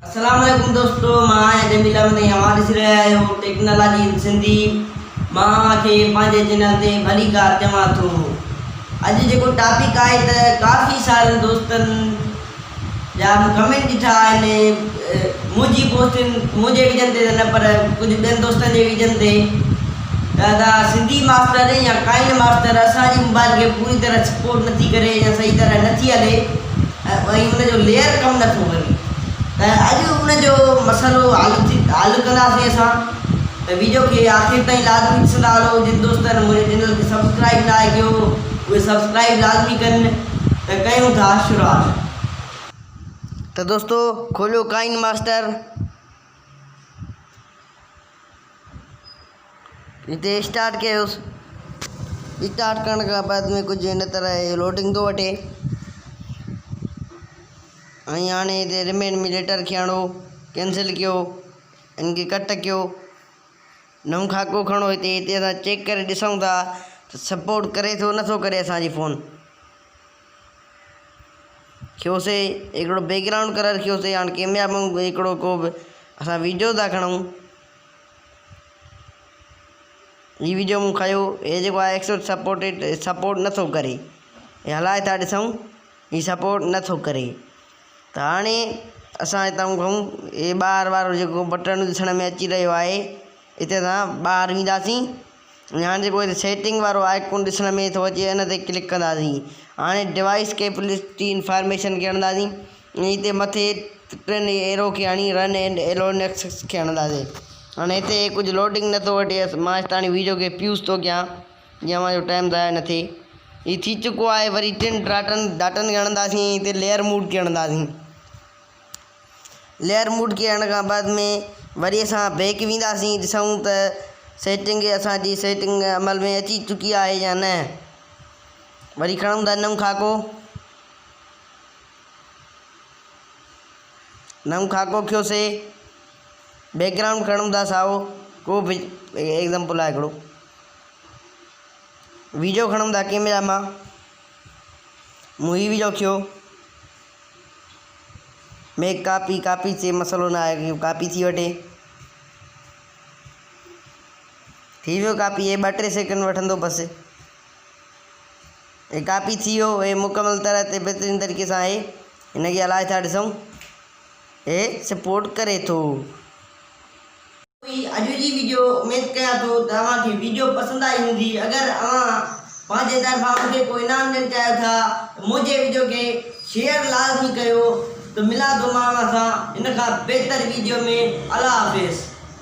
अस्सलामुअलैकुम दोस्तों, मां जमीला में हमारे सिर आयो टेक्नोलॉजी इन सिंधी मां के पंहिंजे चैनल ते भली कार चवां थो। अॼु जेको टॉपिक आहे त काफ़ी सारनि दोस्तनि जा कमेंट ॾिठा आहिनि मुंहिंजी पोस्टनि मुंहिंजे विजन ते न पर कुझु ॿियनि दोस्तनि जे विजन ते दादा सिंधी मास्टर या काइन मास्टर असांजी मोबाइल खे पूरी तरह सपोर्ट नथी करे या सही तरह नथी हले ऐं हुनजो लेयर कमु नथो करे। अॼु उनजो मसइलो हल कंदासीं असां त वीडियो खे आख़िर ताईं लाज़मी ॾिसंदा हलो। जिन दोस्तनि मुंहिंजे चैनल खे सब्सक्राइब न कयो उहे सब्सक्राइब लाज़मी कनि। त कयूं था शुरूआत। त दोस्तों खोलियो काइन मास्टर, हिते स्टार्ट कयोसि। स्टार्ट करण खां बाद में कुझु हिन तरह लोडिंग थो वठे ऐं हाणे हिते रिमेन में लेटर खे आणो, कैंसिल कयो, इनखे कट कयो, नओं खाको खणो। हिते असां चेक करे ॾिसूं था त सपोर्ट करे थो नथो करे। असांजी फ़ोन खयोसीं हिकिड़ो बैकग्राउंड कलर खयोसीं। हाणे कैमरा में हिकिड़ो को बि असां वीडियो था खणूं। हीअ वीडियो मूं खयो, हे जेको आहे सपोर्ट नथो करे, हे हलाए था ॾिसूं, हीअ सपोर्ट नथो करे। त हाणे असां हितां खां हे ॿाहिरि वारो जेको बटण ॾिसण में अची रहियो आहे हिते असां ॿाहिरि वेंदासीं। हाणे जेको हिते सेटिंग वारो आइकॉन ॾिसण में थो अचे हिन ते क्लिक कंदासीं। हाणे डिवाइस कैपेबिलिटी इंफॉर्मेशन खे हणंदासीं। हिते मथे टिनि एरो खे हणी रन एंड एलोनेक्स खे हणंदासीं। हाणे हिते कुझु लोडिंग नथो वठे। मां हिताणी वीडियो खे फ्यूज़ थो कयां जीअं मुंहिंजो टाइम ज़ाया न थिए। हीअ थी चुको आहे। वरी टिनि डाटनि खे हणंदासीं। हिते लेयर मूड खे हणंदासीं। लेयर मूड खे हणण खां बाद में वरी असां बैक वेंदासीं, ॾिसूं त सेटिंग असांजी सेटिंग अमल में अची चुकी आहे या न। वरी खणूं था नओं खाको खयोसीं। बैकग्राउंड खणूं था साओ, को बि एग्ज़ाम्पल आहे हिकिड़ो। वीडियो खणूं था कैमरा मां, मूं हीउ वीडियो खयो। मेक कापी से मसइलो न आहे कि कापी थी वठे। थी वियो कापी, हे 2-3 सेकंड वठंदो बसि। हे कापी थी वियो। हे मुकमल तरह ते बहितरीन तरीक़े सां आहे। हिनखे हलाए था ॾिसूं, हे सपोर्ट करे थो। अॼु जी वीडियो उमेद कयां थो तव्हांखे वीडियो पसंदि आई हूंदी। अगरि तव्हां पंहिंजे तरफ़ां मूंखे कोई इनाम ॾियणु चाहियो था मुंहिंजे वीडियो खे शेयर लाज़मी कयो। तो मिला दो मां सां इन खां बहितर वीडियो में। अल्लाह हाफ़िज़।